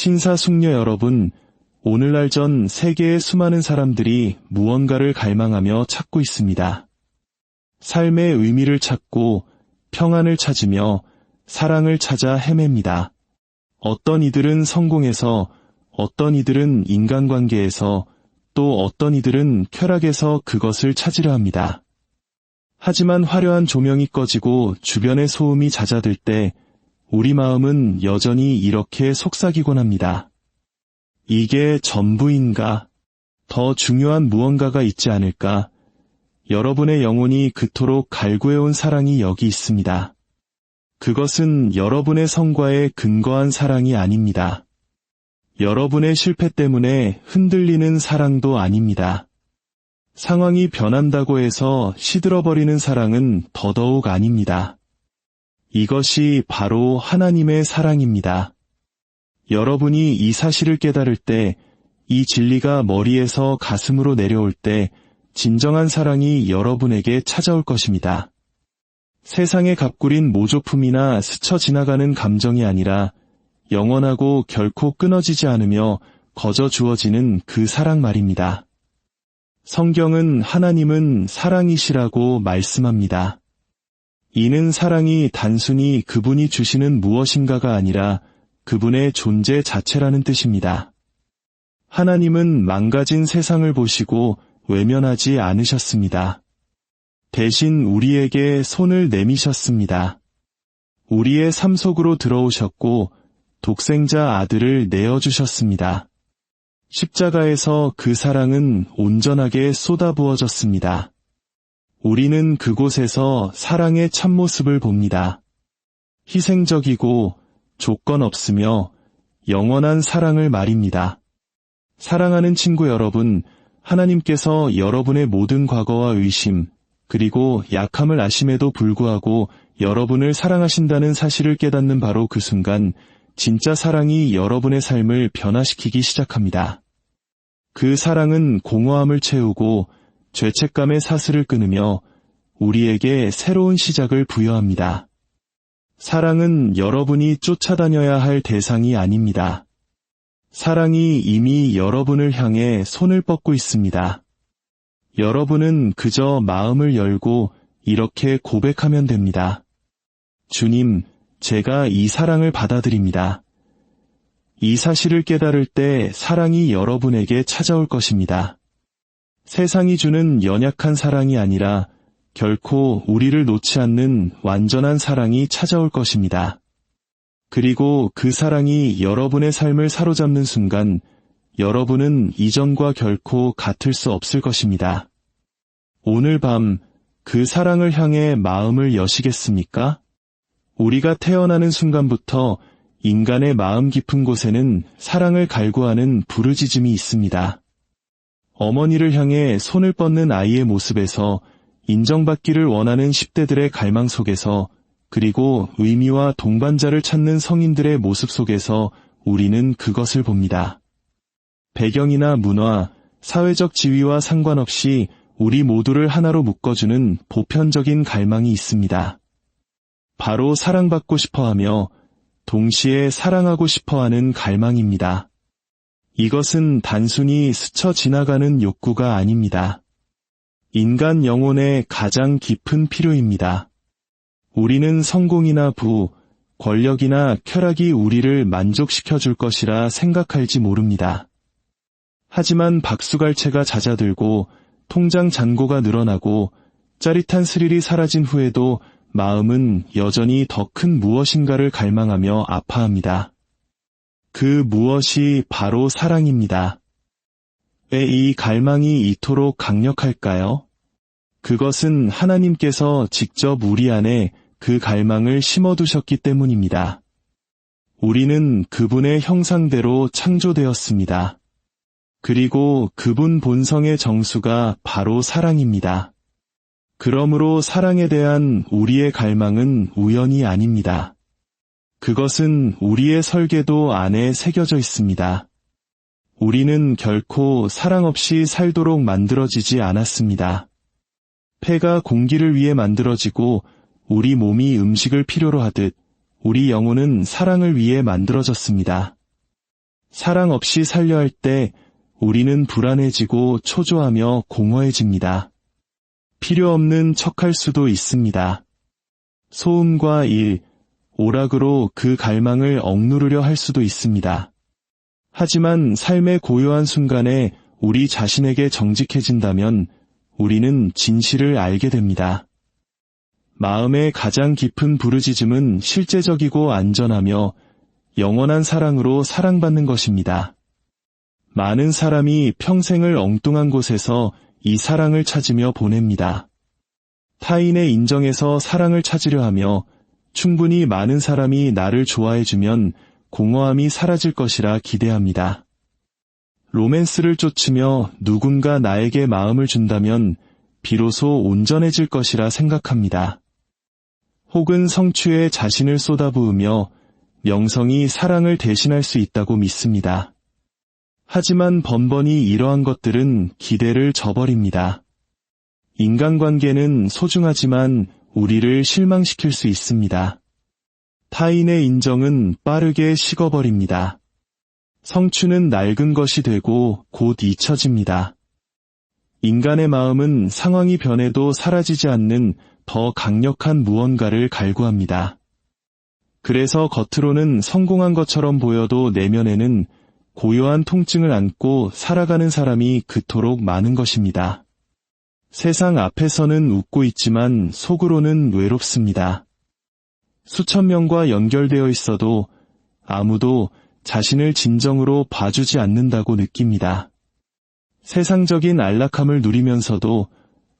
신사숙녀 여러분, 오늘날 전 세계의 수많은 사람들이 무언가를 갈망하며 찾고 있습니다. 삶의 의미를 찾고 평안을 찾으며 사랑을 찾아 헤맵니다. 어떤 이들은 성공에서, 어떤 이들은 인간관계에서, 또 어떤 이들은 쾌락에서 그것을 찾으려 합니다. 하지만 화려한 조명이 꺼지고 주변의 소음이 잦아들 때 우리 마음은 여전히 이렇게 속삭이곤 합니다. 이게 전부인가? 더 중요한 무언가가 있지 않을까? 여러분의 영혼이 그토록 갈구해온 사랑이 여기 있습니다. 그것은 여러분의 성과에 근거한 사랑이 아닙니다. 여러분의 실패 때문에 흔들리는 사랑도 아닙니다. 상황이 변한다고 해서 시들어버리는 사랑은 더더욱 아닙니다. 이것이 바로 하나님의 사랑입니다. 여러분이 이 사실을 깨달을 때, 이 진리가 머리에서 가슴으로 내려올 때 진정한 사랑이 여러분에게 찾아올 것입니다. 세상에 값구린 모조품이나 스쳐 지나가는 감정이 아니라 영원하고 결코 끊어지지 않으며 거저 주어지는 그 사랑 말입니다. 성경은 하나님은 사랑이시라고 말씀합니다. 이는 사랑이 단순히 그분이 주시는 무엇인가가 아니라 그분의 존재 자체라는 뜻입니다. 하나님은 망가진 세상을 보시고 외면하지 않으셨습니다. 대신 우리에게 손을 내미셨습니다. 우리의 삶 속으로 들어오셨고 독생자 아들을 내어주셨습니다. 십자가에서 그 사랑은 온전하게 쏟아부어졌습니다. 우리는 그곳에서 사랑의 참모습을 봅니다. 희생적이고 조건 없으며 영원한 사랑을 말입니다. 사랑하는 친구 여러분, 하나님께서 여러분의 모든 과거와 의심, 그리고 약함을 아심에도 불구하고 여러분을 사랑하신다는 사실을 깨닫는 바로 그 순간, 진짜 사랑이 여러분의 삶을 변화시키기 시작합니다. 그 사랑은 공허함을 채우고 죄책감의 사슬을 끊으며 우리에게 새로운 시작을 부여합니다. 사랑은 여러분이 쫓아다녀야 할 대상이 아닙니다. 사랑이 이미 여러분을 향해 손을 뻗고 있습니다. 여러분은 그저 마음을 열고 이렇게 고백하면 됩니다. 주님, 제가 이 사랑을 받아들입니다. 이 사실을 깨달을 때 사랑이 여러분에게 찾아올 것입니다. 세상이 주는 연약한 사랑이 아니라 결코 우리를 놓지 않는 완전한 사랑이 찾아올 것입니다. 그리고 그 사랑이 여러분의 삶을 사로잡는 순간 여러분은 이전과 결코 같을 수 없을 것입니다. 오늘 밤 그 사랑을 향해 마음을 여시겠습니까? 우리가 태어나는 순간부터 인간의 마음 깊은 곳에는 사랑을 갈구하는 부르짖음이 있습니다. 어머니를 향해 손을 뻗는 아이의 모습에서 인정받기를 원하는 10대들의 갈망 속에서 그리고 의미와 동반자를 찾는 성인들의 모습 속에서 우리는 그것을 봅니다. 배경이나 문화, 사회적 지위와 상관없이 우리 모두를 하나로 묶어주는 보편적인 갈망이 있습니다. 바로 사랑받고 싶어하며 동시에 사랑하고 싶어하는 갈망입니다. 이것은 단순히 스쳐 지나가는 욕구가 아닙니다. 인간 영혼의 가장 깊은 필요입니다. 우리는 성공이나 부, 권력이나 쾌락이 우리를 만족시켜줄 것이라 생각할지 모릅니다. 하지만 박수갈채가 잦아들고 통장 잔고가 늘어나고 짜릿한 스릴이 사라진 후에도 마음은 여전히 더 큰 무엇인가를 갈망하며 아파합니다. 그 무엇이 바로 사랑입니다. 왜 이 갈망이 이토록 강력할까요? 그것은 하나님께서 직접 우리 안에 그 갈망을 심어두셨기 때문입니다. 우리는 그분의 형상대로 창조되었습니다. 그리고 그분 본성의 정수가 바로 사랑입니다. 그러므로 사랑에 대한 우리의 갈망은 우연이 아닙니다. 그것은 우리의 설계도 안에 새겨져 있습니다. 우리는 결코 사랑 없이 살도록 만들어지지 않았습니다. 폐가 공기를 위해 만들어지고 우리 몸이 음식을 필요로 하듯 우리 영혼은 사랑을 위해 만들어졌습니다. 사랑 없이 살려 할 때 우리는 불안해지고 초조하며 공허해집니다. 필요 없는 척할 수도 있습니다. 소음과 일, 오락으로 그 갈망을 억누르려 할 수도 있습니다. 하지만 삶의 고요한 순간에 우리 자신에게 정직해진다면 우리는 진실을 알게 됩니다. 마음의 가장 깊은 부르짖음은 실제적이고 안전하며 영원한 사랑으로 사랑받는 것입니다. 많은 사람이 평생을 엉뚱한 곳에서 이 사랑을 찾으며 보냅니다. 타인의 인정에서 사랑을 찾으려 하며 충분히 많은 사람이 나를 좋아해주면 공허함이 사라질 것이라 기대합니다. 로맨스를 쫓으며 누군가 나에게 마음을 준다면 비로소 온전해질 것이라 생각합니다. 혹은 성취에 자신을 쏟아부으며 명성이 사랑을 대신할 수 있다고 믿습니다. 하지만 번번이 이러한 것들은 기대를 저버립니다. 인간관계는 소중하지만 우리를 실망시킬 수 있습니다. 타인의 인정은 빠르게 식어버립니다. 성취는 낡은 것이 되고 곧 잊혀집니다. 인간의 마음은 상황이 변해도 사라지지 않는 더 강력한 무언가를 갈구합니다. 그래서 겉으로는 성공한 것처럼 보여도 내면에는 고요한 통증을 안고 살아가는 사람이 그토록 많은 것입니다. 세상 앞에서는 웃고 있지만 속으로는 외롭습니다. 수천 명과 연결되어 있어도 아무도 자신을 진정으로 봐주지 않는다고 느낍니다. 세상적인 안락함을 누리면서도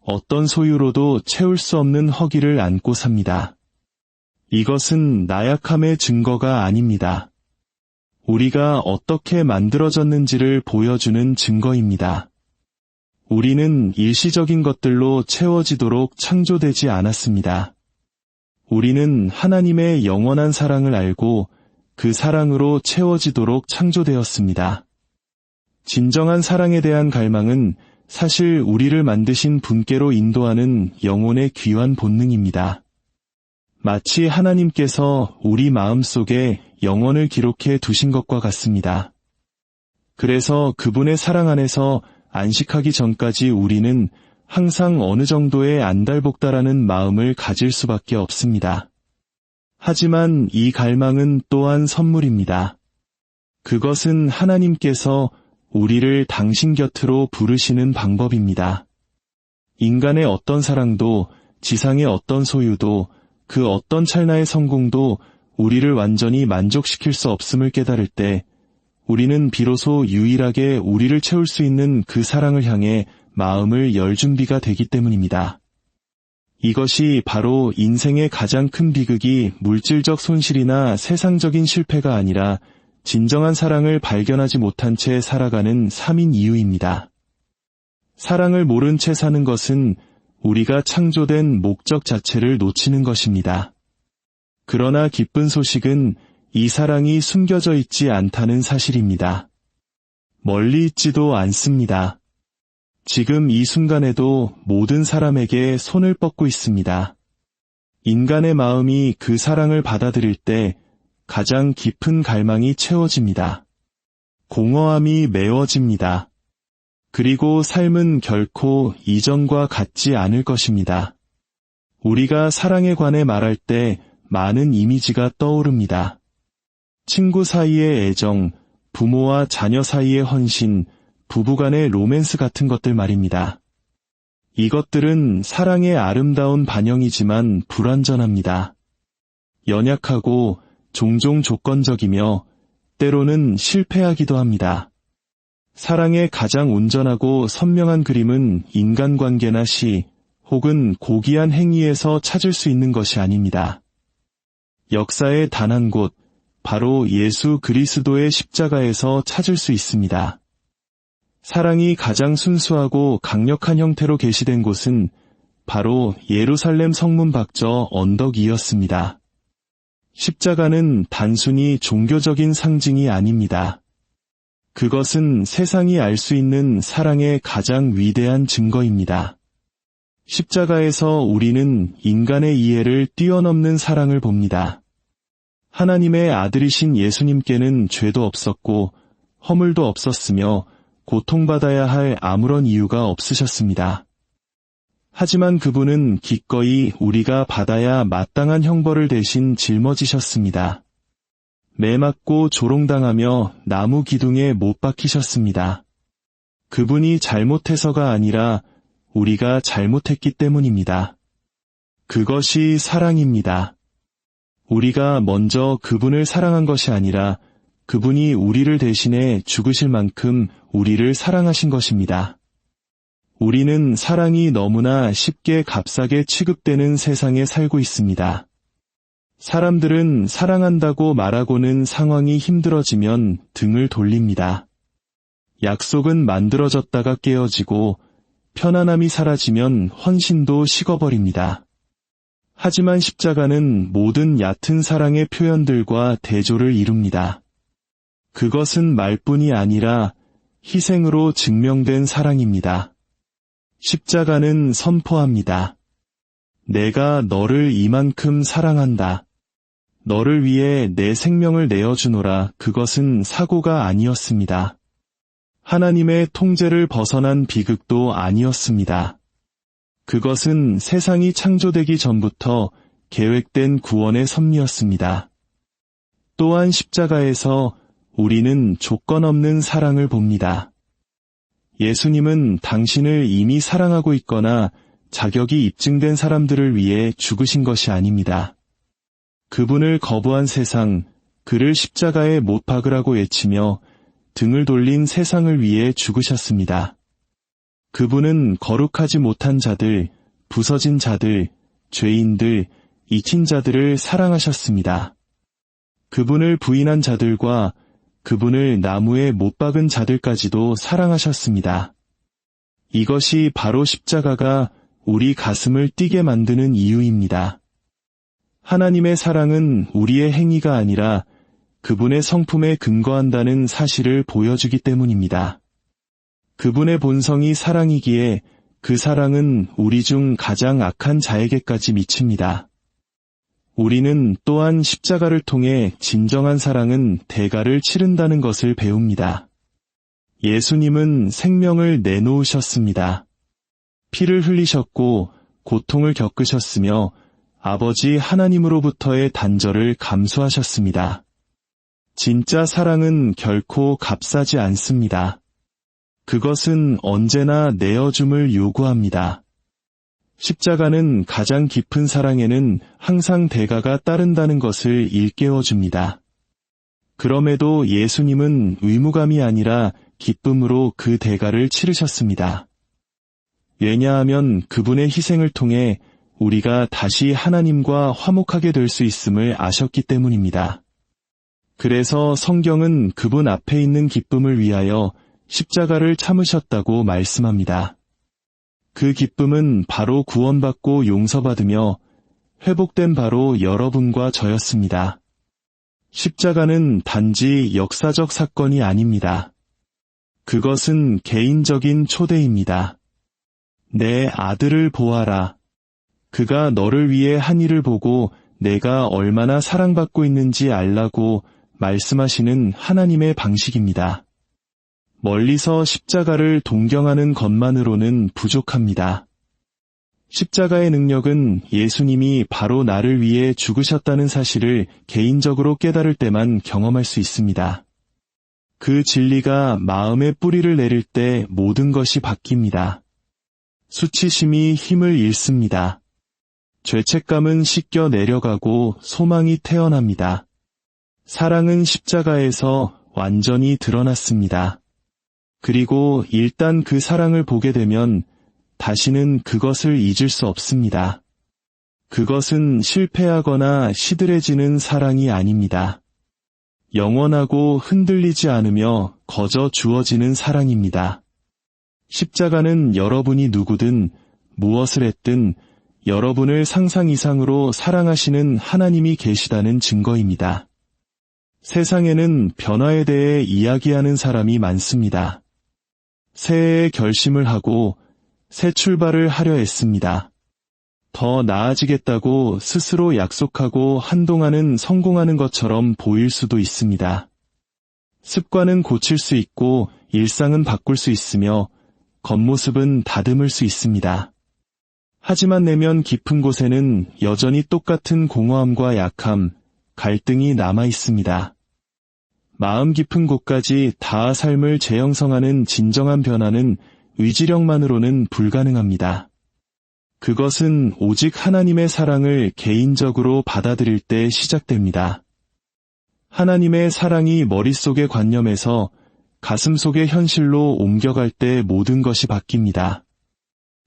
어떤 소유로도 채울 수 없는 허기를 안고 삽니다. 이것은 나약함의 증거가 아닙니다. 우리가 어떻게 만들어졌는지를 보여주는 증거입니다. 우리는 일시적인 것들로 채워지도록 창조되지 않았습니다. 우리는 하나님의 영원한 사랑을 알고 그 사랑으로 채워지도록 창조되었습니다. 진정한 사랑에 대한 갈망은 사실 우리를 만드신 분께로 인도하는 영혼의 귀한 본능입니다. 마치 하나님께서 우리 마음속에 영혼을 기록해 두신 것과 같습니다. 그래서 그분의 사랑 안에서 안식하기 전까지 우리는 항상 어느 정도의 안달복달하는 마음을 가질 수밖에 없습니다. 하지만 이 갈망은 또한 선물입니다. 그것은 하나님께서 우리를 당신 곁으로 부르시는 방법입니다. 인간의 어떤 사랑도, 지상의 어떤 소유도, 그 어떤 찰나의 성공도 우리를 완전히 만족시킬 수 없음을 깨달을 때 우리는 비로소 유일하게 우리를 채울 수 있는 그 사랑을 향해 마음을 열 준비가 되기 때문입니다. 이것이 바로 인생의 가장 큰 비극이 물질적 손실이나 세상적인 실패가 아니라 진정한 사랑을 발견하지 못한 채 살아가는 삶인 이유입니다. 사랑을 모른 채 사는 것은 우리가 창조된 목적 자체를 놓치는 것입니다. 그러나 기쁜 소식은 이 사랑이 숨겨져 있지 않다는 사실입니다. 멀리 있지도 않습니다. 지금 이 순간에도 모든 사람에게 손을 뻗고 있습니다. 인간의 마음이 그 사랑을 받아들일 때 가장 깊은 갈망이 채워집니다. 공허함이 메워집니다. 그리고 삶은 결코 이전과 같지 않을 것입니다. 우리가 사랑에 관해 말할 때 많은 이미지가 떠오릅니다. 친구 사이의 애정, 부모와 자녀 사이의 헌신, 부부간의 로맨스 같은 것들 말입니다. 이것들은 사랑의 아름다운 반영이지만 불완전합니다. 연약하고 종종 조건적이며 때로는 실패하기도 합니다. 사랑의 가장 온전하고 선명한 그림은 인간관계나 시 혹은 고귀한 행위에서 찾을 수 있는 것이 아닙니다. 역사의 단 한 곳, 바로 예수 그리스도의 십자가에서 찾을 수 있습니다. 사랑이 가장 순수하고 강력한 형태로 계시된 곳은 바로 예루살렘 성문 밖저 언덕 위였습니다. 십자가는 단순히 종교적인 상징이 아닙니다. 그것은 세상이 알 수 있는 사랑의 가장 위대한 증거입니다. 십자가에서 우리는 인간의 이해를 뛰어넘는 사랑을 봅니다. 하나님의 아들이신 예수님께는 죄도 없었고 허물도 없었으며 고통받아야 할 아무런 이유가 없으셨습니다. 하지만 그분은 기꺼이 우리가 받아야 마땅한 형벌을 대신 짊어지셨습니다. 매 맞고 조롱당하며 나무 기둥에 못 박히셨습니다. 그분이 잘못해서가 아니라 우리가 잘못했기 때문입니다. 그것이 사랑입니다. 우리가 먼저 그분을 사랑한 것이 아니라 그분이 우리를 대신해 죽으실 만큼 우리를 사랑하신 것입니다. 우리는 사랑이 너무나 쉽게 값싸게 취급되는 세상에 살고 있습니다. 사람들은 사랑한다고 말하고는 상황이 힘들어지면 등을 돌립니다. 약속은 만들어졌다가 깨어지고 편안함이 사라지면 헌신도 식어버립니다. 하지만 십자가는 모든 얕은 사랑의 표현들과 대조를 이룹니다. 그것은 말뿐이 아니라 희생으로 증명된 사랑입니다. 십자가는 선포합니다. 내가 너를 이만큼 사랑한다. 너를 위해 내 생명을 내어주노라. 그것은 사고가 아니었습니다. 하나님의 통제를 벗어난 비극도 아니었습니다. 그것은 세상이 창조되기 전부터 계획된 구원의 섭리였습니다. 또한 십자가에서 우리는 조건 없는 사랑을 봅니다. 예수님은 당신을 이미 사랑하고 있거나 자격이 입증된 사람들을 위해 죽으신 것이 아닙니다. 그분을 거부한 세상, 그를 십자가에 못 박으라고 외치며 등을 돌린 세상을 위해 죽으셨습니다. 그분은 거룩하지 못한 자들, 부서진 자들, 죄인들, 잊힌 자들을 사랑하셨습니다. 그분을 부인한 자들과 그분을 나무에 못 박은 자들까지도 사랑하셨습니다. 이것이 바로 십자가가 우리 가슴을 뛰게 만드는 이유입니다. 하나님의 사랑은 우리의 행위가 아니라 그분의 성품에 근거한다는 사실을 보여주기 때문입니다. 그분의 본성이 사랑이기에 그 사랑은 우리 중 가장 악한 자에게까지 미칩니다. 우리는 또한 십자가를 통해 진정한 사랑은 대가를 치른다는 것을 배웁니다. 예수님은 생명을 내놓으셨습니다. 피를 흘리셨고 고통을 겪으셨으며 아버지 하나님으로부터의 단절을 감수하셨습니다. 진짜 사랑은 결코 값싸지 않습니다. 그것은 언제나 내어줌을 요구합니다. 십자가는 가장 깊은 사랑에는 항상 대가가 따른다는 것을 일깨워줍니다. 그럼에도 예수님은 의무감이 아니라 기쁨으로 그 대가를 치르셨습니다. 왜냐하면 그분의 희생을 통해 우리가 다시 하나님과 화목하게 될 수 있음을 아셨기 때문입니다. 그래서 성경은 그분 앞에 있는 기쁨을 위하여 십자가를 참으셨다고 말씀합니다. 그 기쁨은 바로 구원받고 용서받으며 회복된 바로 여러분과 저였습니다. 십자가는 단지 역사적 사건이 아닙니다. 그것은 개인적인 초대입니다. 내 아들을 보아라. 그가 너를 위해 한 일을 보고 내가 얼마나 사랑받고 있는지 알라고 말씀하시는 하나님의 방식입니다. 멀리서 십자가를 동경하는 것만으로는 부족합니다. 십자가의 능력은 예수님이 바로 나를 위해 죽으셨다는 사실을 개인적으로 깨달을 때만 경험할 수 있습니다. 그 진리가 마음에 뿌리를 내릴 때 모든 것이 바뀝니다. 수치심이 힘을 잃습니다. 죄책감은 씻겨 내려가고 소망이 태어납니다. 사랑은 십자가에서 완전히 드러났습니다. 그리고 일단 그 사랑을 보게 되면 다시는 그것을 잊을 수 없습니다. 그것은 실패하거나 시들해지는 사랑이 아닙니다. 영원하고 흔들리지 않으며 거저 주어지는 사랑입니다. 십자가는 여러분이 누구든 무엇을 했든 여러분을 상상 이상으로 사랑하시는 하나님이 계시다는 증거입니다. 세상에는 변화에 대해 이야기하는 사람이 많습니다. 새해에 결심을 하고 새 출발을 하려 했습니다. 더 나아지겠다고 스스로 약속하고 한동안은 성공하는 것처럼 보일 수도 있습니다. 습관은 고칠 수 있고 일상은 바꿀 수 있으며 겉모습은 다듬을 수 있습니다. 하지만 내면 깊은 곳에는 여전히 똑같은 공허함과 약함, 갈등이 남아 있습니다. 마음 깊은 곳까지 닿아 삶을 재형성하는 진정한 변화는 의지력만으로는 불가능합니다. 그것은 오직 하나님의 사랑을 개인적으로 받아들일 때 시작됩니다. 하나님의 사랑이 머릿속의 관념에서 가슴속의 현실로 옮겨갈 때 모든 것이 바뀝니다.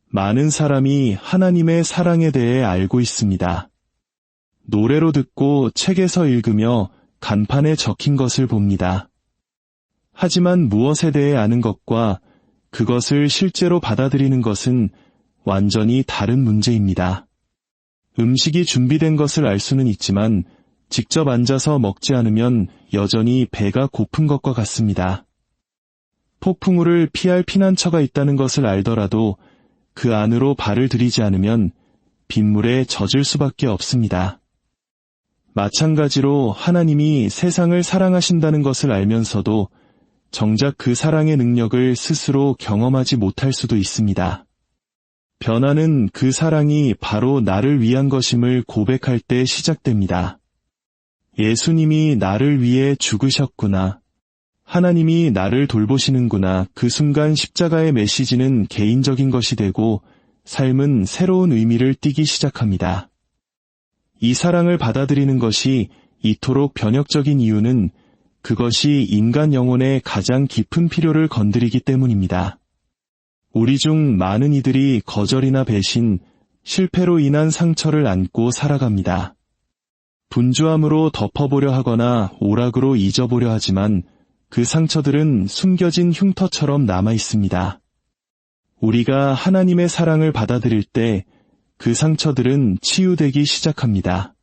많은 사람이 하나님의 사랑에 대해 알고 있습니다. 노래로 듣고 책에서 읽으며 간판에 적힌 것을 봅니다. 하지만 무엇에 대해 아는 것과 그것을 실제로 받아들이는 것은 완전히 다른 문제입니다. 음식이 준비된 것을 알 수는 있지만 직접 앉아서 먹지 않으면 여전히 배가 고픈 것과 같습니다. 폭풍우를 피할 피난처가 있다는 것을 알더라도 그 안으로 발을 들이지 않으면 빗물에 젖을 수밖에 없습니다. 마찬가지로 하나님이 세상을 사랑하신다는 것을 알면서도 정작 그 사랑의 능력을 스스로 경험하지 못할 수도 있습니다. 변화는 그 사랑이 바로 나를 위한 것임을 고백할 때 시작됩니다. 예수님이 나를 위해 죽으셨구나. 하나님이 나를 돌보시는구나. 그 순간 십자가의 메시지는 개인적인 것이 되고 삶은 새로운 의미를 띠기 시작합니다. 이 사랑을 받아들이는 것이 이토록 변혁적인 이유는 그것이 인간 영혼의 가장 깊은 필요를 건드리기 때문입니다. 우리 중 많은 이들이 거절이나 배신, 실패로 인한 상처를 안고 살아갑니다. 분주함으로 덮어보려 하거나 오락으로 잊어보려 하지만 그 상처들은 숨겨진 흉터처럼 남아 있습니다. 우리가 하나님의 사랑을 받아들일 때 그 상처들은 치유되기 시작합니다.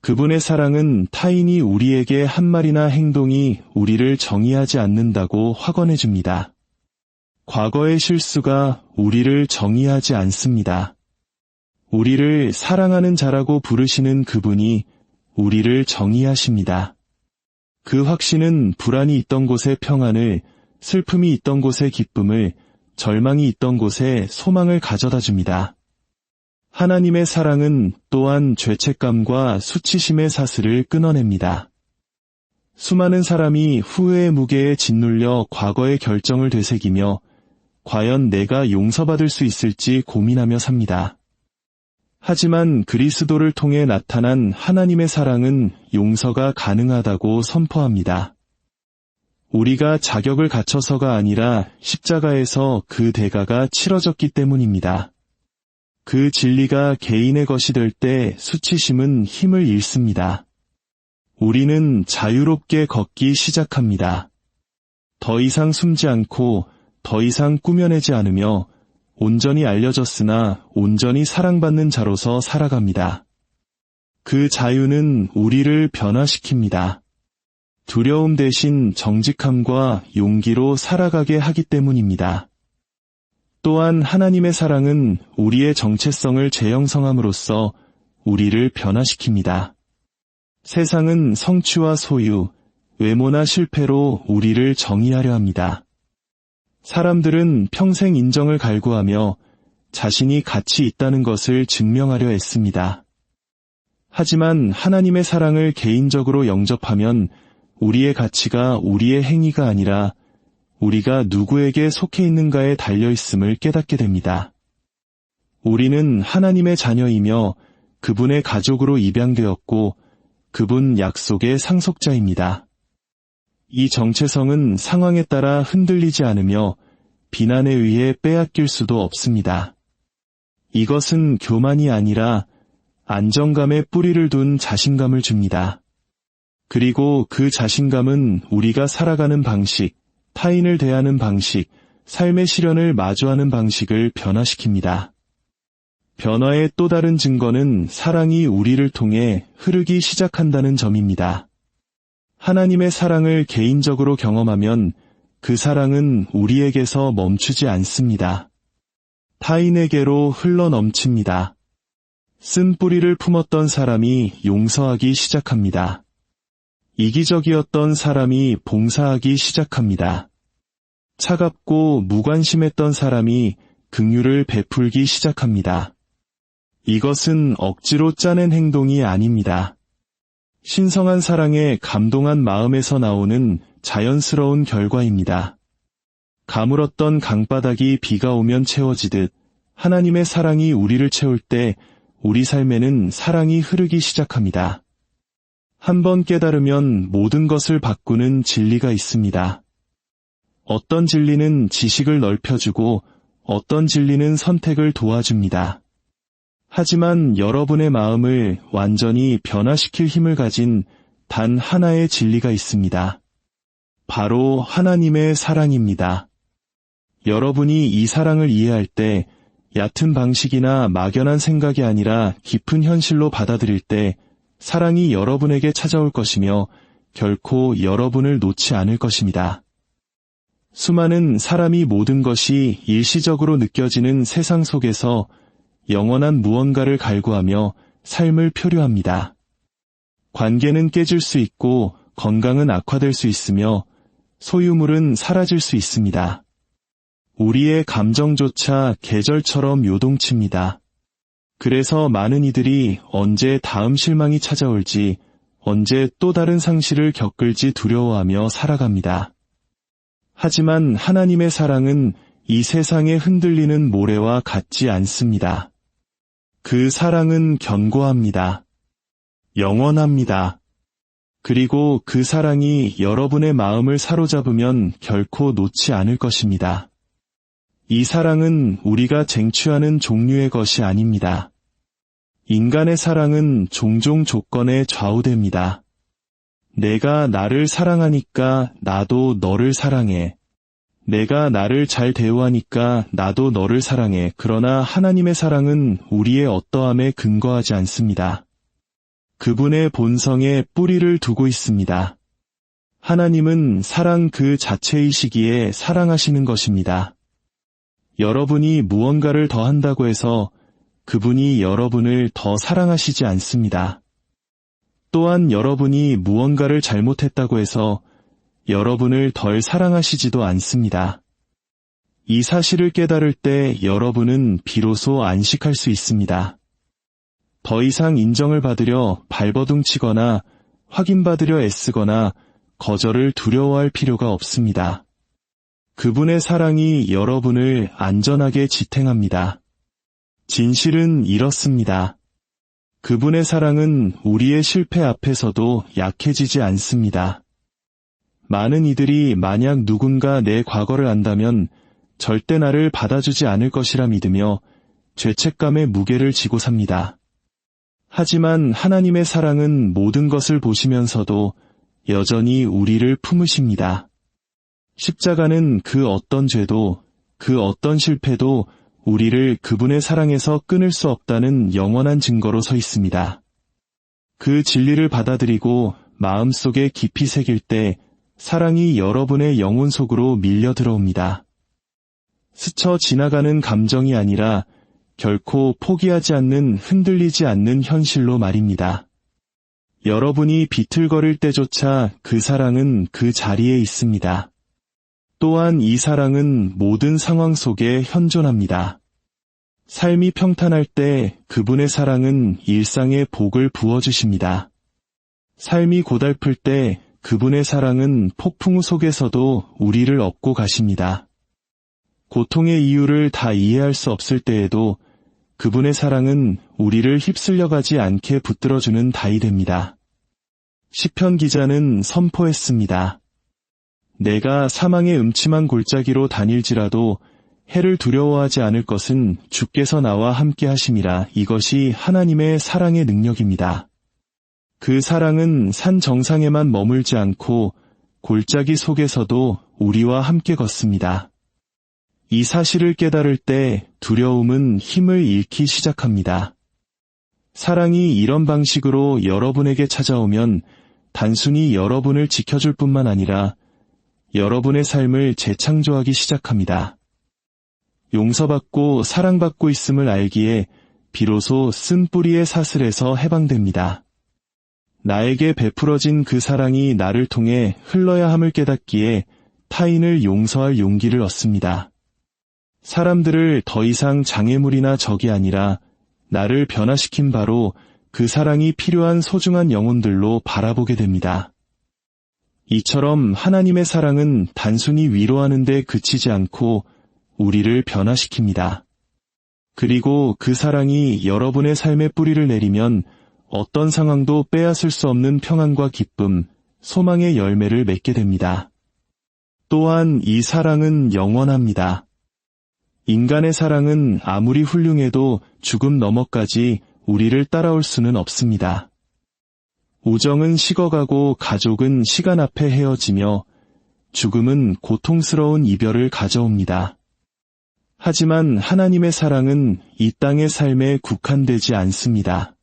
그분의 사랑은 타인이 우리에게 한 말이나 행동이 우리를 정의하지 않는다고 확언해 줍니다. 과거의 실수가 우리를 정의하지 않습니다. 우리를 사랑하는 자라고 부르시는 그분이 우리를 정의하십니다. 그 확신은 불안이 있던 곳에 평안을, 슬픔이 있던 곳에 기쁨을, 절망이 있던 곳에 소망을 가져다 줍니다. 하나님의 사랑은 또한 죄책감과 수치심의 사슬을 끊어냅니다. 수많은 사람이 후회의 무게에 짓눌려 과거의 결정을 되새기며 과연 내가 용서받을 수 있을지 고민하며 삽니다. 하지만 그리스도를 통해 나타난 하나님의 사랑은 용서가 가능하다고 선포합니다. 우리가 자격을 갖춰서가 아니라 십자가에서 그 대가가 치러졌기 때문입니다. 그 진리가 개인의 것이 될 때 수치심은 힘을 잃습니다. 우리는 자유롭게 걷기 시작합니다. 더 이상 숨지 않고 더 이상 꾸며내지 않으며 온전히 알려졌으나 온전히 사랑받는 자로서 살아갑니다. 그 자유는 우리를 변화시킵니다. 두려움 대신 정직함과 용기로 살아가게 하기 때문입니다. 또한 하나님의 사랑은 우리의 정체성을 재형성함으로써 우리를 변화시킵니다. 세상은 성취와 소유, 외모나 실패로 우리를 정의하려 합니다. 사람들은 평생 인정을 갈구하며 자신이 가치 있다는 것을 증명하려 애씁니다. 하지만 하나님의 사랑을 개인적으로 영접하면 우리의 가치가 우리의 행위가 아니라 우리가 누구에게 속해 있는가에 달려있음을 깨닫게 됩니다. 우리는 하나님의 자녀이며 그분의 가족으로 입양되었고 그분 약속의 상속자입니다. 이 정체성은 상황에 따라 흔들리지 않으며 비난에 의해 빼앗길 수도 없습니다. 이것은 교만이 아니라 안정감에 뿌리를 둔 자신감을 줍니다. 그리고 그 자신감은 우리가 살아가는 방식, 타인을 대하는 방식, 삶의 시련을 마주하는 방식을 변화시킵니다. 변화의 또 다른 증거는 사랑이 우리를 통해 흐르기 시작한다는 점입니다. 하나님의 사랑을 개인적으로 경험하면 그 사랑은 우리에게서 멈추지 않습니다. 타인에게로 흘러넘칩니다. 쓴 뿌리를 품었던 사람이 용서하기 시작합니다. 이기적이었던 사람이 봉사하기 시작합니다. 차갑고 무관심했던 사람이 긍휼을 베풀기 시작합니다. 이것은 억지로 짜낸 행동이 아닙니다. 신성한 사랑에 감동한 마음에서 나오는 자연스러운 결과입니다. 가물었던 강바닥이 비가 오면 채워지듯 하나님의 사랑이 우리를 채울 때 우리 삶에는 사랑이 흐르기 시작합니다. 한번 깨달으면 모든 것을 바꾸는 진리가 있습니다. 어떤 진리는 지식을 넓혀주고 어떤 진리는 선택을 도와줍니다. 하지만 여러분의 마음을 완전히 변화시킬 힘을 가진 단 하나의 진리가 있습니다. 바로 하나님의 사랑입니다. 여러분이 이 사랑을 이해할 때 얕은 방식이나 막연한 생각이 아니라 깊은 현실로 받아들일 때 사랑이 여러분에게 찾아올 것이며 결코 여러분을 놓지 않을 것입니다. 수많은 사람이 모든 것이 일시적으로 느껴지는 세상 속에서 영원한 무언가를 갈구하며 삶을 표류합니다. 관계는 깨질 수 있고 건강은 악화될 수 있으며 소유물은 사라질 수 있습니다. 우리의 감정조차 계절처럼 요동칩니다. 그래서 많은 이들이 언제 다음 실망이 찾아올지, 언제 또 다른 상실을 겪을지 두려워하며 살아갑니다. 하지만 하나님의 사랑은 이 세상에 흔들리는 모래와 같지 않습니다. 그 사랑은 견고합니다. 영원합니다. 그리고 그 사랑이 여러분의 마음을 사로잡으면 결코 놓지 않을 것입니다. 이 사랑은 우리가 쟁취하는 종류의 것이 아닙니다. 인간의 사랑은 종종 조건에 좌우됩니다. 내가 나를 사랑하니까 나도 너를 사랑해. 내가 나를 잘 대우하니까 나도 너를 사랑해. 그러나 하나님의 사랑은 우리의 어떠함에 근거하지 않습니다. 그분의 본성에 뿌리를 두고 있습니다. 하나님은 사랑 그 자체이시기에 사랑하시는 것입니다. 여러분이 무언가를 더 한다고 해서 그분이 여러분을 더 사랑하시지 않습니다. 또한 여러분이 무언가를 잘못했다고 해서 여러분을 덜 사랑하시지도 않습니다. 이 사실을 깨달을 때 여러분은 비로소 안식할 수 있습니다. 더 이상 인정을 받으려 발버둥치거나 확인받으려 애쓰거나 거절을 두려워할 필요가 없습니다. 그분의 사랑이 여러분을 안전하게 지탱합니다. 진실은 이렇습니다. 그분의 사랑은 우리의 실패 앞에서도 약해지지 않습니다. 많은 이들이 만약 누군가 내 과거를 안다면 절대 나를 받아주지 않을 것이라 믿으며 죄책감의 무게를 지고 삽니다. 하지만 하나님의 사랑은 모든 것을 보시면서도 여전히 우리를 품으십니다. 십자가는 그 어떤 죄도, 그 어떤 실패도 우리를 그분의 사랑에서 끊을 수 없다는 영원한 증거로 서 있습니다. 그 진리를 받아들이고 마음속에 깊이 새길 때 사랑이 여러분의 영혼 속으로 밀려 들어옵니다. 스쳐 지나가는 감정이 아니라 결코 포기하지 않는 흔들리지 않는 현실로 말입니다. 여러분이 비틀거릴 때조차 그 사랑은 그 자리에 있습니다. 또한 이 사랑은 모든 상황 속에 현존합니다. 삶이 평탄할 때 그분의 사랑은 일상에 복을 부어주십니다. 삶이 고달플 때 그분의 사랑은 폭풍 속에서도 우리를 업고 가십니다. 고통의 이유를 다 이해할 수 없을 때에도 그분의 사랑은 우리를 휩쓸려가지 않게 붙들어주는 다이 됩니다. 시편 기자는 선포했습니다. 내가 사망의 음침한 골짜기로 다닐지라도 해를 두려워하지 않을 것은 주께서 나와 함께 하심이라. 이것이 하나님의 사랑의 능력입니다. 그 사랑은 산 정상에만 머물지 않고 골짜기 속에서도 우리와 함께 걷습니다. 이 사실을 깨달을 때 두려움은 힘을 잃기 시작합니다. 사랑이 이런 방식으로 여러분에게 찾아오면 단순히 여러분을 지켜줄 뿐만 아니라 여러분의 삶을 재창조하기 시작합니다. 용서받고 사랑받고 있음을 알기에 비로소 쓴뿌리의 사슬에서 해방됩니다. 나에게 베풀어진 그 사랑이 나를 통해 흘러야 함을 깨닫기에 타인을 용서할 용기를 얻습니다. 사람들을 더 이상 장애물이나 적이 아니라 나를 변화시킨 바로 그 사랑이 필요한 소중한 영혼들로 바라보게 됩니다. 이처럼 하나님의 사랑은 단순히 위로하는 데 그치지 않고 우리를 변화시킵니다. 그리고 그 사랑이 여러분의 삶에 뿌리를 내리면 어떤 상황도 빼앗을 수 없는 평안과 기쁨, 소망의 열매를 맺게 됩니다. 또한 이 사랑은 영원합니다. 인간의 사랑은 아무리 훌륭해도 죽음 너머까지 우리를 따라올 수는 없습니다. 우정은 식어가고 가족은 시간 앞에 헤어지며 죽음은 고통스러운 이별을 가져옵니다. 하지만 하나님의 사랑은 이 땅의 삶에 국한되지 않습니다.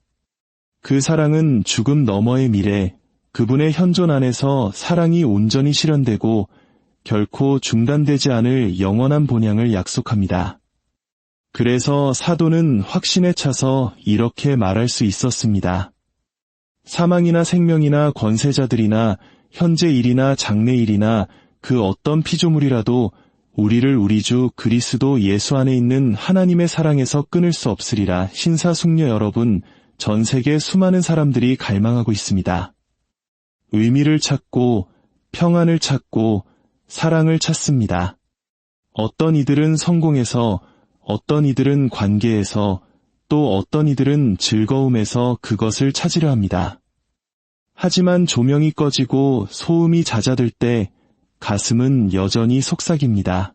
그 사랑은 죽음 너머의 미래, 그분의 현존 안에서 사랑이 온전히 실현되고 결코 중단되지 않을 영원한 본향을 약속합니다. 그래서 사도는 확신에 차서 이렇게 말할 수 있었습니다. 사망이나 생명이나 권세자들이나 현재 일이나 장래 일이나 그 어떤 피조물이라도 우리를 우리 주 그리스도 예수 안에 있는 하나님의 사랑에서 끊을 수 없으리라. 신사숙녀 여러분, 전 세계 수많은 사람들이 갈망하고 있습니다. 의미를 찾고 평안을 찾고 사랑을 찾습니다. 어떤 이들은 성공에서, 어떤 이들은 관계에서, 또 어떤 이들은 즐거움에서 그것을 찾으려 합니다. 하지만 조명이 꺼지고 소음이 잦아들 때 가슴은 여전히 속삭입니다.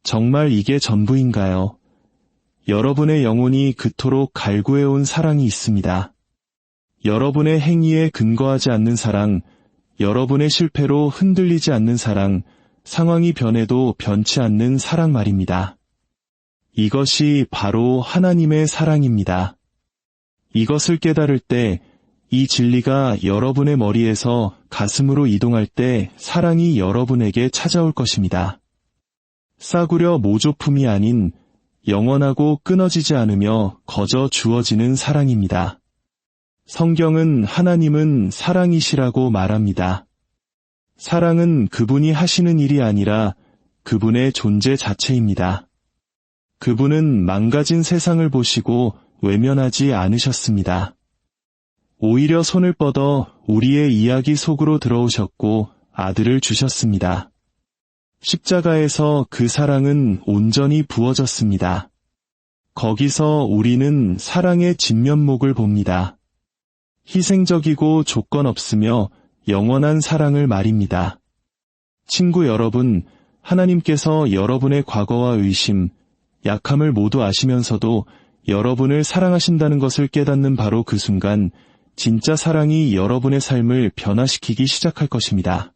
정말 이게 전부인가요? 여러분의 영혼이 그토록 갈구해온 사랑이 있습니다. 여러분의 행위에 근거하지 않는 사랑, 여러분의 실패로 흔들리지 않는 사랑, 상황이 변해도 변치 않는 사랑 말입니다. 이것이 바로 하나님의 사랑입니다. 이것을 깨달을 때, 이 진리가 여러분의 머리에서 가슴으로 이동할 때 사랑이 여러분에게 찾아올 것입니다. 싸구려 모조품이 아닌 영원하고 끊어지지 않으며 거저 주어지는 사랑입니다. 성경은 하나님은 사랑이시라고 말합니다. 사랑은 그분이 하시는 일이 아니라 그분의 존재 자체입니다. 그분은 망가진 세상을 보시고 외면하지 않으셨습니다. 오히려 손을 뻗어 우리의 이야기 속으로 들어오셨고 아들을 주셨습니다. 십자가에서 그 사랑은 온전히 부어졌습니다. 거기서 우리는 사랑의 진면목을 봅니다. 희생적이고 조건 없으며 영원한 사랑을 말입니다. 친구 여러분, 하나님께서 여러분의 과거와 의심, 약함을 모두 아시면서도 여러분을 사랑하신다는 것을 깨닫는 바로 그 순간 진짜 사랑이 여러분의 삶을 변화시키기 시작할 것입니다.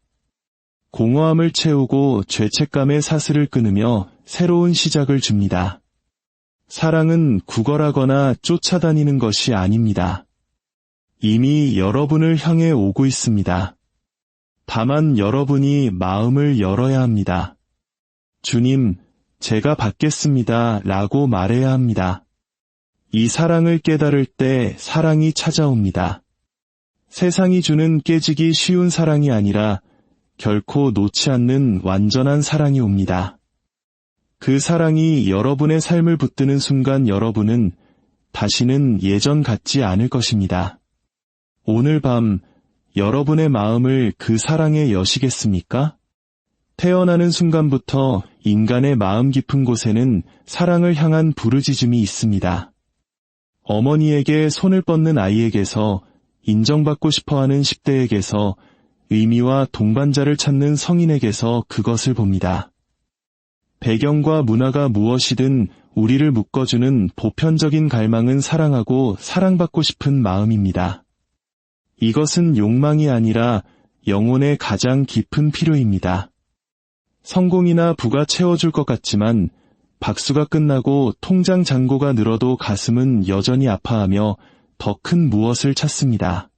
공허함을 채우고 죄책감의 사슬을 끊으며 새로운 시작을 줍니다. 사랑은 구걸하거나 쫓아다니는 것이 아닙니다. 이미 여러분을 향해 오고 있습니다. 다만 여러분이 마음을 열어야 합니다. 주님, 제가 받겠습니다 라고 말해야 합니다. 이 사랑을 깨달을 때 사랑이 찾아옵니다. 세상이 주는 깨지기 쉬운 사랑이 아니라 결코 놓지 않는 완전한 사랑이 옵니다. 그 사랑이 여러분의 삶을 붙드는 순간 여러분은 다시는 예전 같지 않을 것입니다. 오늘 밤 여러분의 마음을 그 사랑에 여시겠습니까? 태어나는 순간부터 인간의 마음 깊은 곳에는 사랑을 향한 부르짖음이 있습니다. 어머니에게 손을 뻗는 아이에게서, 인정받고 싶어하는 10대에게서, 의미와 동반자를 찾는 성인에게서 그것을 봅니다. 배경과 문화가 무엇이든 우리를 묶어주는 보편적인 갈망은 사랑하고 사랑받고 싶은 마음입니다. 이것은 욕망이 아니라 영혼의 가장 깊은 필요입니다. 성공이나 부가 채워줄 것 같지만 박수가 끝나고 통장 잔고가 늘어도 가슴은 여전히 아파하며 더 큰 무엇을 찾습니다.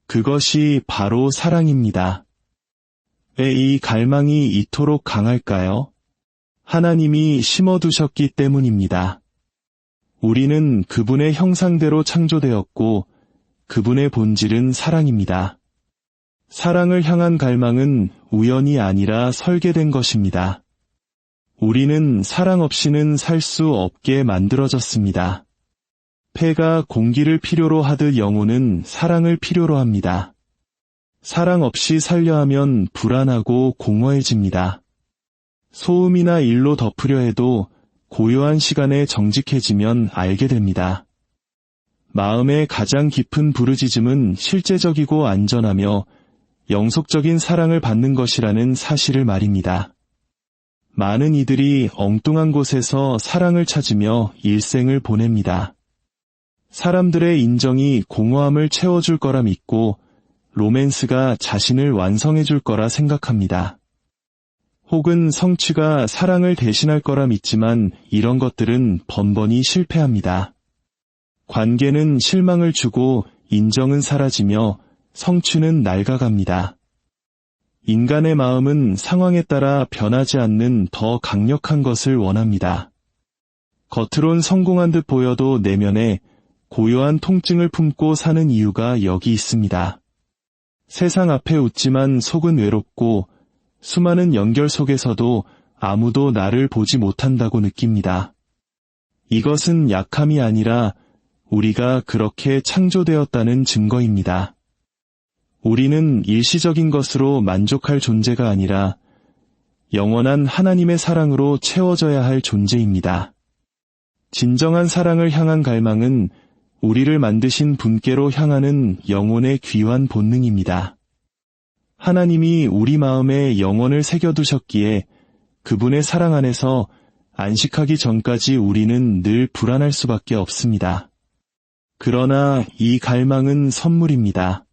그것이 바로 사랑입니다. 왜 이 갈망이 이토록 강할까요? 하나님이 심어두셨기 때문입니다. 우리는 그분의 형상대로 창조되었고 그분의 본질은 사랑입니다. 사랑을 향한 갈망은 우연이 아니라 설계된 것입니다. 우리는 사랑 없이는 살 수 없게 만들어졌습니다. 폐가 공기를 필요로 하듯 영혼은 사랑을 필요로 합니다. 사랑 없이 살려 하면 불안하고 공허해집니다. 소음이나 일로 덮으려 해도 고요한 시간에 정직해지면 알게 됩니다. 마음의 가장 깊은 부르짖음은 실제적이고 안전하며 영속적인 사랑을 받는 것이라는 사실을 말입니다. 많은 이들이 엉뚱한 곳에서 사랑을 찾으며 일생을 보냅니다. 사람들의 인정이 공허함을 채워줄 거라 믿고 로맨스가 자신을 완성해줄 거라 생각합니다. 혹은 성취가 사랑을 대신할 거라 믿지만 이런 것들은 번번이 실패합니다. 관계는 실망을 주고 인정은 사라지며 성취는 낡아갑니다. 인간의 마음은 상황에 따라 변하지 않는 더 강력한 것을 원합니다. 겉으론 성공한 듯 보여도 내면에 고요한 통증을 품고 사는 이유가 여기 있습니다. 세상 앞에 웃지만 속은 외롭고 수많은 연결 속에서도 아무도 나를 보지 못한다고 느낍니다. 이것은 약함이 아니라 우리가 그렇게 창조되었다는 증거입니다. 우리는 일시적인 것으로 만족할 존재가 아니라 영원한 하나님의 사랑으로 채워져야 할 존재입니다. 진정한 사랑을 향한 갈망은 우리를 만드신 분께로 향하는 영혼의 귀한 본능입니다. 하나님이 우리 마음에 영원을 새겨두셨기에 그분의 사랑 안에서 안식하기 전까지 우리는 늘 불안할 수밖에 없습니다. 그러나 이 갈망은 선물입니다.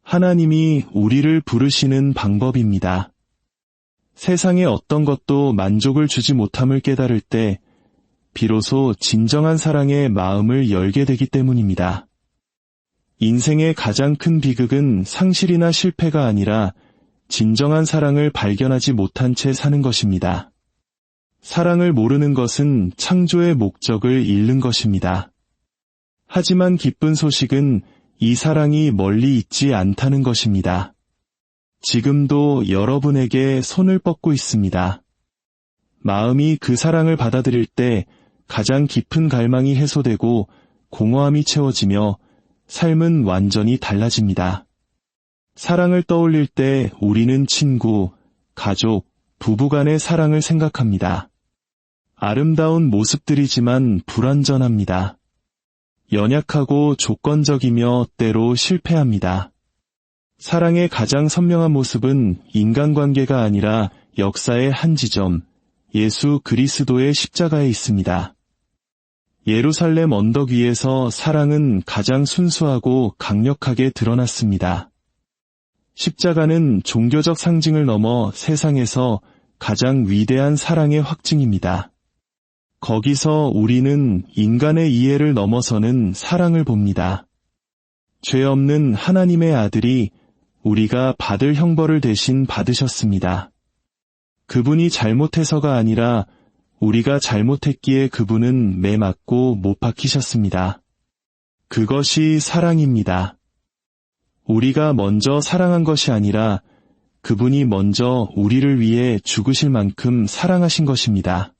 하나님이 우리를 부르시는 방법입니다. 세상의 어떤 것도 만족을 주지 못함을 깨달을 때 비로소 진정한 사랑에 마음을 열게 되기 때문입니다. 인생의 가장 큰 비극은 상실이나 실패가 아니라 진정한 사랑을 발견하지 못한 채 사는 것입니다. 사랑을 모르는 것은 창조의 목적을 잃는 것입니다. 하지만 기쁜 소식은 이 사랑이 멀리 있지 않다는 것입니다. 지금도 여러분에게 손을 뻗고 있습니다. 마음이 그 사랑을 받아들일 때 가장 깊은 갈망이 해소되고 공허함이 채워지며 삶은 완전히 달라집니다. 사랑을 떠올릴 때 우리는 친구, 가족, 부부 간의 사랑을 생각합니다. 아름다운 모습들이지만 불완전합니다. 연약하고 조건적이며 때로 실패합니다. 사랑의 가장 선명한 모습은 인간관계가 아니라 역사의 한 지점, 예수 그리스도의 십자가에 있습니다. 예루살렘 언덕 위에서 사랑은 가장 순수하고 강력하게 드러났습니다. 십자가는 종교적 상징을 넘어 세상에서 가장 위대한 사랑의 확증입니다. 거기서 우리는 인간의 이해를 넘어서는 사랑을 봅니다. 죄 없는 하나님의 아들이 우리가 받을 형벌을 대신 받으셨습니다. 그분이 잘못해서가 아니라 우리가 잘못했기에 그분은 매 맞고 못 박히셨습니다. 그것이 사랑입니다. 우리가 먼저 사랑한 것이 아니라 그분이 먼저 우리를 위해 죽으실 만큼 사랑하신 것입니다.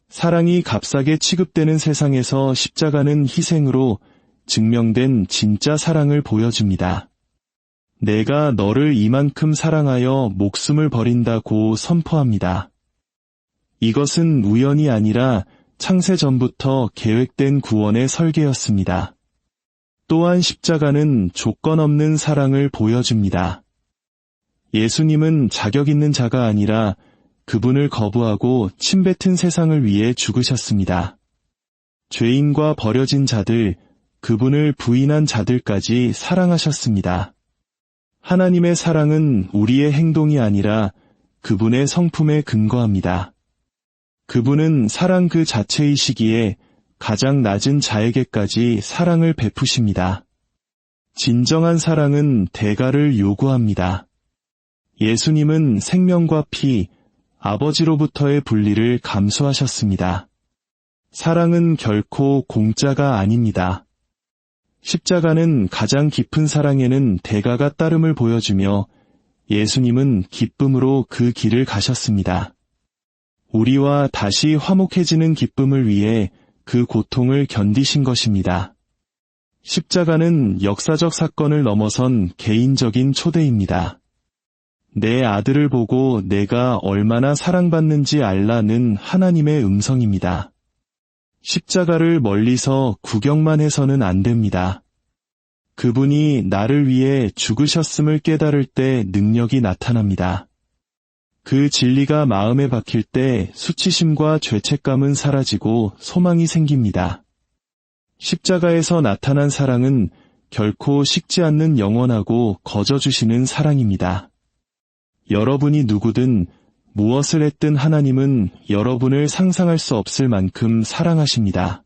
사랑이 값싸게 취급되는 세상에서 십자가는 희생으로 증명된 진짜 사랑을 보여줍니다. 내가 너를 이만큼 사랑하여 목숨을 버린다고 선포합니다. 이것은 우연이 아니라 창세 전부터 계획된 구원의 설계였습니다. 또한 십자가는 조건 없는 사랑을 보여줍니다. 예수님은 자격 있는 자가 아니라 그분을 거부하고 침뱉은 세상을 위해 죽으셨습니다. 죄인과 버려진 자들, 그분을 부인한 자들까지 사랑하셨습니다. 하나님의 사랑은 우리의 행동이 아니라 그분의 성품에 근거합니다. 그분은 사랑 그 자체이시기에 가장 낮은 자에게까지 사랑을 베푸십니다. 진정한 사랑은 대가를 요구합니다. 예수님은 생명과 피, 아버지로부터의 분리를 감수하셨습니다. 사랑은 결코 공짜가 아닙니다. 십자가는 가장 깊은 사랑에는 대가가 따름을 보여주며 예수님은 기쁨으로 그 길을 가셨습니다. 우리와 다시 화목해지는 기쁨을 위해 그 고통을 견디신 것입니다. 십자가는 역사적 사건을 넘어선 개인적인 초대입니다. 내 아들을 보고 내가 얼마나 사랑받는지 알라는 하나님의 음성입니다. 십자가를 멀리서 구경만 해서는 안 됩니다. 그분이 나를 위해 죽으셨음을 깨달을 때 능력이 나타납니다. 그 진리가 마음에 박힐 때 수치심과 죄책감은 사라지고 소망이 생깁니다. 십자가에서 나타난 사랑은 결코 식지 않는 영원하고 거저주시는 사랑입니다. 여러분이 누구든 무엇을 했든 하나님은 여러분을 상상할 수 없을 만큼 사랑하십니다.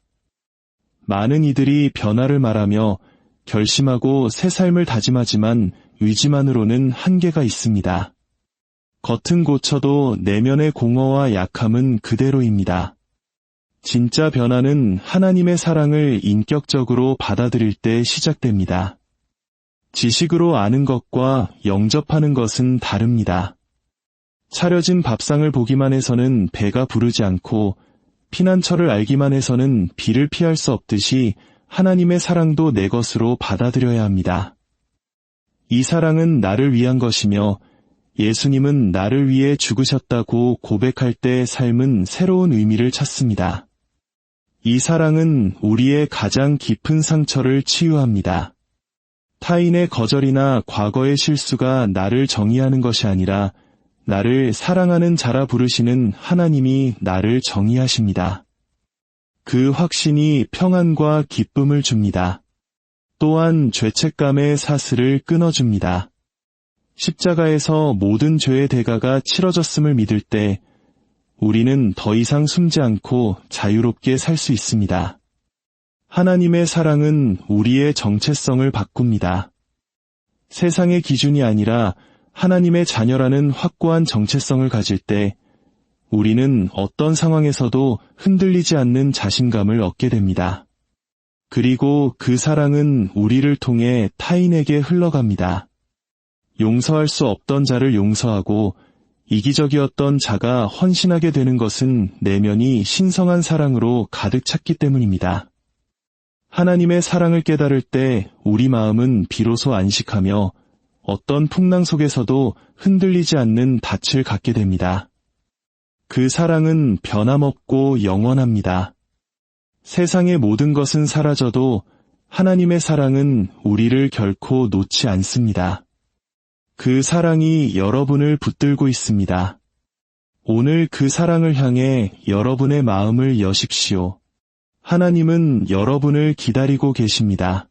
많은 이들이 변화를 말하며 결심하고 새 삶을 다짐하지만 의지만으로는 한계가 있습니다. 겉은 고쳐도 내면의 공허와 약함은 그대로입니다. 진짜 변화는 하나님의 사랑을 인격적으로 받아들일 때 시작됩니다. 지식으로 아는 것과 영접하는 것은 다릅니다. 차려진 밥상을 보기만 해서는 배가 부르지 않고 피난처를 알기만 해서는 비를 피할 수 없듯이 하나님의 사랑도 내 것으로 받아들여야 합니다. 이 사랑은 나를 위한 것이며 예수님은 나를 위해 죽으셨다고 고백할 때 삶은 새로운 의미를 찾습니다. 이 사랑은 우리의 가장 깊은 상처를 치유합니다. 타인의 거절이나 과거의 실수가 나를 정의하는 것이 아니라 나를 사랑하는 자라 부르시는 하나님이 나를 정의하십니다. 그 확신이 평안과 기쁨을 줍니다. 또한 죄책감의 사슬을 끊어줍니다. 십자가에서 모든 죄의 대가가 치러졌음을 믿을 때 우리는 더 이상 숨지 않고 자유롭게 살 수 있습니다. 하나님의 사랑은 우리의 정체성을 바꿉니다. 세상의 기준이 아니라 하나님의 자녀라는 확고한 정체성을 가질 때 우리는 어떤 상황에서도 흔들리지 않는 자신감을 얻게 됩니다. 그리고 그 사랑은 우리를 통해 타인에게 흘러갑니다. 용서할 수 없던 자를 용서하고 이기적이었던 자가 헌신하게 되는 것은 내면이 신성한 사랑으로 가득 찼기 때문입니다. 하나님의 사랑을 깨달을 때 우리 마음은 비로소 안식하며 어떤 풍랑 속에서도 흔들리지 않는 닻을 갖게 됩니다. 그 사랑은 변함없고 영원합니다. 세상의 모든 것은 사라져도 하나님의 사랑은 우리를 결코 놓지 않습니다. 그 사랑이 여러분을 붙들고 있습니다. 오늘 그 사랑을 향해 여러분의 마음을 여십시오. 하나님은 여러분을 기다리고 계십니다.